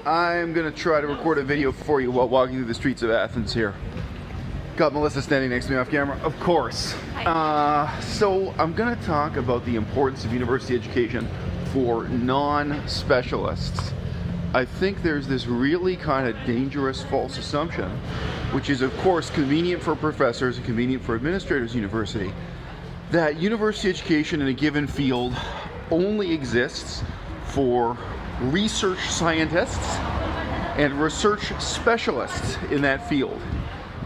I'm gonna try to record a video for you while walking through the streets of Athens here. Got Melissa standing next to me off camera, of course. So I'm gonna talk about the importance of university education for non-specialists. I think there's this really kind of dangerous false assumption, which is of course convenient for professors and convenient for administrators at university, that university education in a given field only exists for research scientists and research specialists in that field.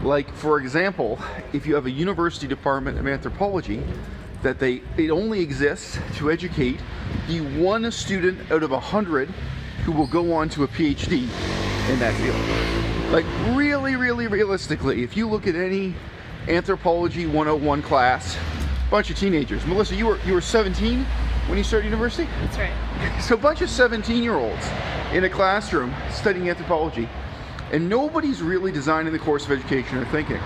Like, for example, if you have a university department of anthropology, that it only exists to educate the one student out of 100 who will go on to a PhD in that field. Like, really realistically, if you look at any anthropology 101 class, bunch of teenagers. Melissa, you were 17 when you started university? That's right. So a bunch of 17-year-olds in a classroom studying anthropology, and nobody's really designing the course of education or thinking,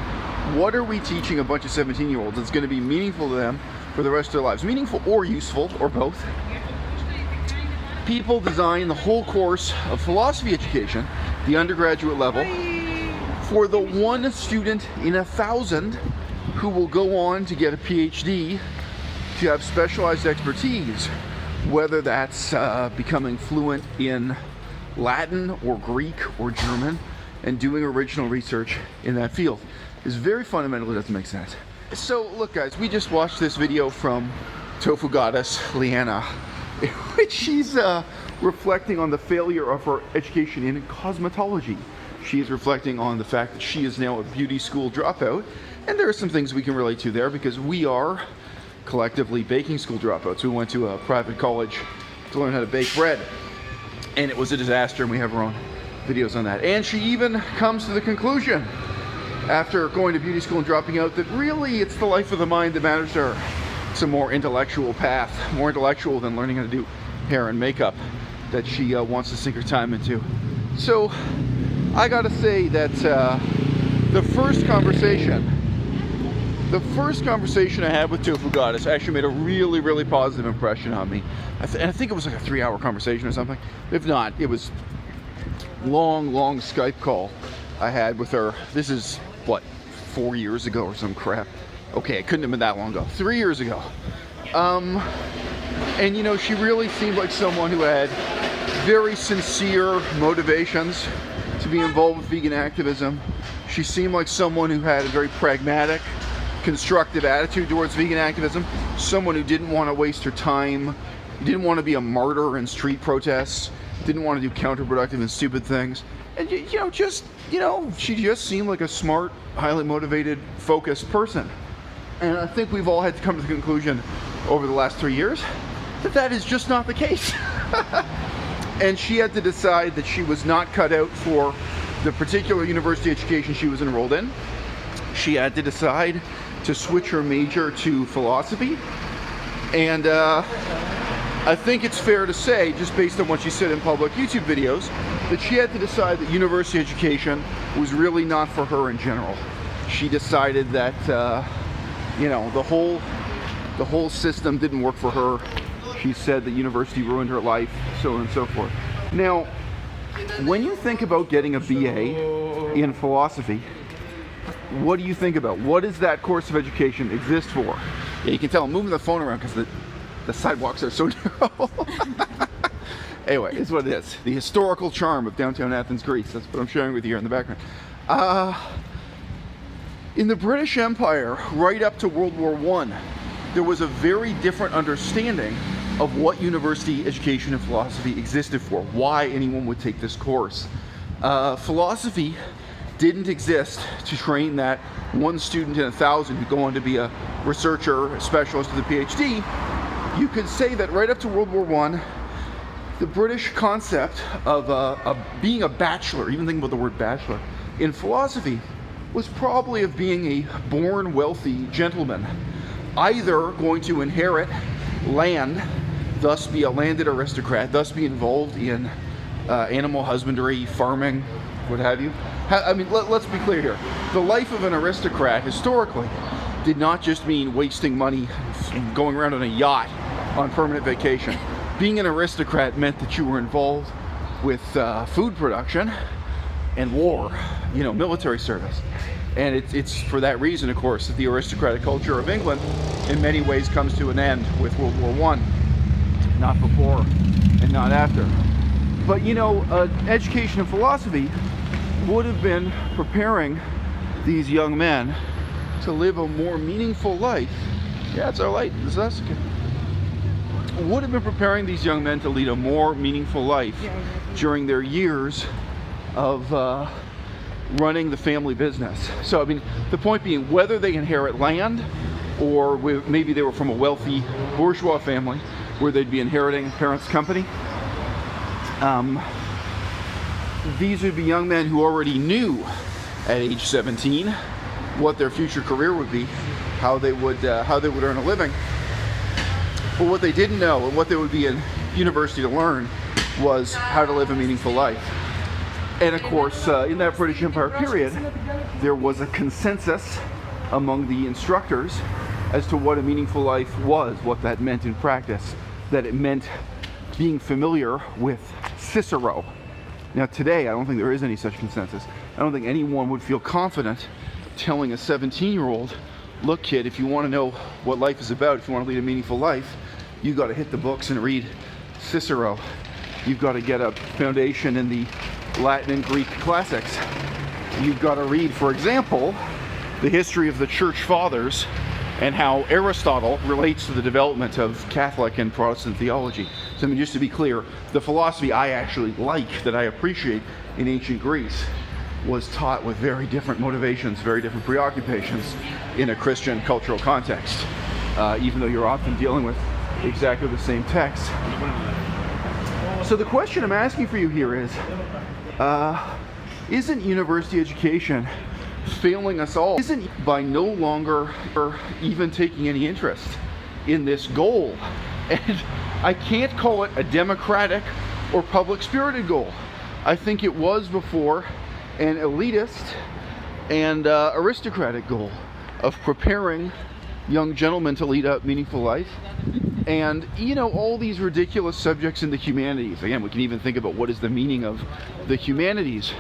what are we teaching a bunch of 17-year-olds that's going to be meaningful to them for the rest of their lives? Meaningful or useful, or both. People design the whole course of philosophy education, the undergraduate level, for the one student in 1,000 who will go on to get a PhD, to have specialized expertise, whether that's becoming fluent in Latin or Greek or German and doing original research in that field. Is very fundamental. It doesn't make sense. So look guys, we just watched this video from Tofu Goddess Leanna, in which she's reflecting on the failure of her education in cosmetology. She is reflecting on the fact that she is now a beauty school dropout, and there are some things we can relate to there because we are collectively baking school dropouts. We went to a private college to learn how to bake bread, and it was a disaster, and we have our own videos on that. And she even comes to the conclusion, after going to beauty school and dropping out, that really it's the life of the mind that matters to her. It's a more intellectual path, more intellectual than learning how to do hair and makeup, that she wants to sink her time into. So I gotta say that the first conversation I had with Tofu Goddess actually made a really positive impression on me. I think it was like a 3-hour conversation or something. If not, it was long Skype call I had with her. This is, what, 4 years ago or some crap. Okay, it couldn't have been that long ago. 3 years ago. And you know, she really seemed like someone who had very sincere motivations to be involved with vegan activism. She seemed like someone who had a very pragmatic, constructive attitude towards vegan activism. Someone who didn't want to waste her time, didn't want to be a martyr in street protests, didn't want to do counterproductive and stupid things. And she just seemed like a smart, highly motivated, focused person. And I think we've all had to come to the conclusion over the last 3 years that that is just not the case. And she had to decide that she was not cut out for the particular university education she was enrolled in. She had to decide to switch her major to philosophy. And I think it's fair to say, just based on what she said in public YouTube videos, that she had to decide that university education was really not for her in general. She decided that the whole system didn't work for her. She said that university ruined her life, so on and so forth. Now, when you think about getting a BA in philosophy, what do you think about? What does that course of education exist for? Yeah, you can tell I'm moving the phone around because the sidewalks are so narrow. Anyway, it's what it is. The historical charm of downtown Athens, Greece. That's what I'm sharing with you here in the background. In the British Empire, right up to World War I, there was a very different understanding of what university education and philosophy existed for, why anyone would take this course. Philosophy didn't exist to train that one student in 1,000 who go on to be a researcher, a specialist with a PhD. You could say that right up to World War I, the British concept of being a bachelor, even thinking about the word bachelor, in philosophy, was probably of being a born wealthy gentleman, either going to inherit land, thus be a landed aristocrat, thus be involved in animal husbandry, farming, what have you. I mean, let's be clear here. The life of an aristocrat, historically, did not just mean wasting money, going around on a yacht on permanent vacation. Being an aristocrat meant that you were involved with food production and war, you know, military service. And it's for that reason, of course, that the aristocratic culture of England in many ways comes to an end with World War I, not before and not after. But you know, education and philosophy would have been preparing these young men to live a more meaningful life. Yeah, it's our light. This is us. Would have been preparing these young men to lead a more meaningful life during their years of running the family business. So, I mean, the point being, whether they inherit land or maybe they were from a wealthy bourgeois family where they'd be inheriting parents' company, these would be young men who already knew at age 17 what their future career would be, how they would earn a living. But what they didn't know, and what they would be in university to learn, was how to live a meaningful life. And of course, in that British Empire period, there was a consensus among the instructors as to what a meaningful life was, what that meant in practice, that it meant being familiar with Cicero. Now today, I don't think there is any such consensus. I don't think anyone would feel confident telling a 17-year-old, look kid, if you want to know what life is about, if you want to lead a meaningful life, you've got to hit the books and read Cicero. You've got to get a foundation in the Latin and Greek classics. You've got to read, for example, the history of the Church Fathers and how Aristotle relates to the development of Catholic and Protestant theology. So I mean, just to be clear, the philosophy I actually like, that I appreciate in ancient Greece, was taught with very different motivations, very different preoccupations in a Christian cultural context, even though you're often dealing with exactly the same text. So the question I'm asking for you here is, isn't university education failing us all? Isn't by no longer even taking any interest in this goal? And I can't call it a democratic or public-spirited goal. I think it was before an elitist and aristocratic goal of preparing young gentlemen to lead a meaningful life. And, you know, all these ridiculous subjects in the humanities. Again, we can even think about what is the meaning of the humanities.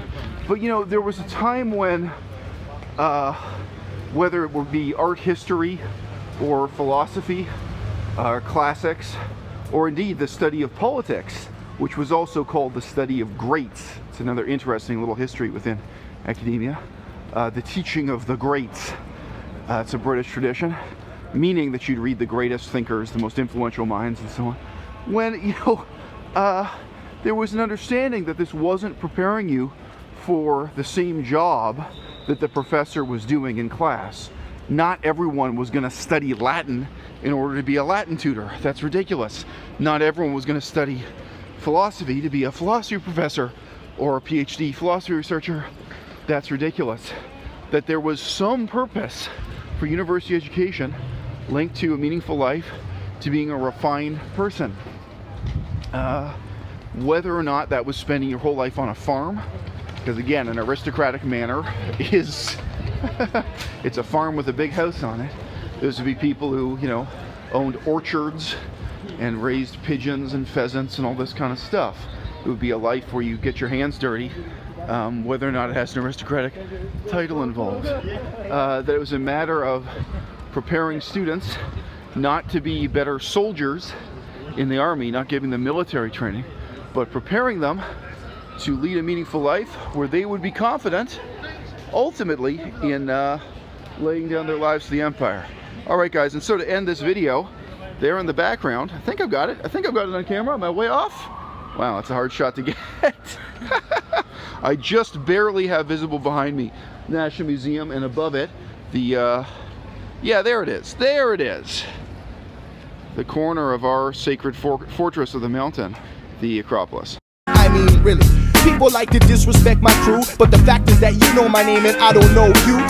But, you know, there was a time when, whether it would be art history or philosophy, classics, or indeed the study of politics, which was also called the study of greats. It's another interesting little history within academia. The teaching of the greats. It's a British tradition, meaning that you'd read the greatest thinkers, the most influential minds, and so on. When, you know, there was an understanding that this wasn't preparing you for the same job that the professor was doing in class. Not everyone was going to study Latin in order to be a Latin tutor. That's ridiculous. Not everyone was going to study philosophy to be a philosophy professor or a PhD philosophy researcher. That's ridiculous. That there was some purpose for university education linked to a meaningful life, to being a refined person. Whether or not that was spending your whole life on a farm, because again, an aristocratic manor is it's a farm with a big house on it. Those would be people who, you know, owned orchards and raised pigeons and pheasants and all this kind of stuff. It would be a life where you get your hands dirty, whether or not it has an aristocratic title involved. That it was a matter of preparing students not to be better soldiers in the army, not giving them military training, but preparing them to lead a meaningful life where they would be confident, ultimately, in laying down their lives to the empire. All right, guys, and so to end this video, there in the background, I think I've got it. I think I've got it on camera. Am I way off? Wow, that's a hard shot to get. I just barely have visible behind me National Museum, and above it, the, yeah, there it is. There it is. The corner of our sacred fortress of the mountain, the Acropolis. I mean, really, people like to disrespect my crew, but the fact is that you know my name and I don't know you.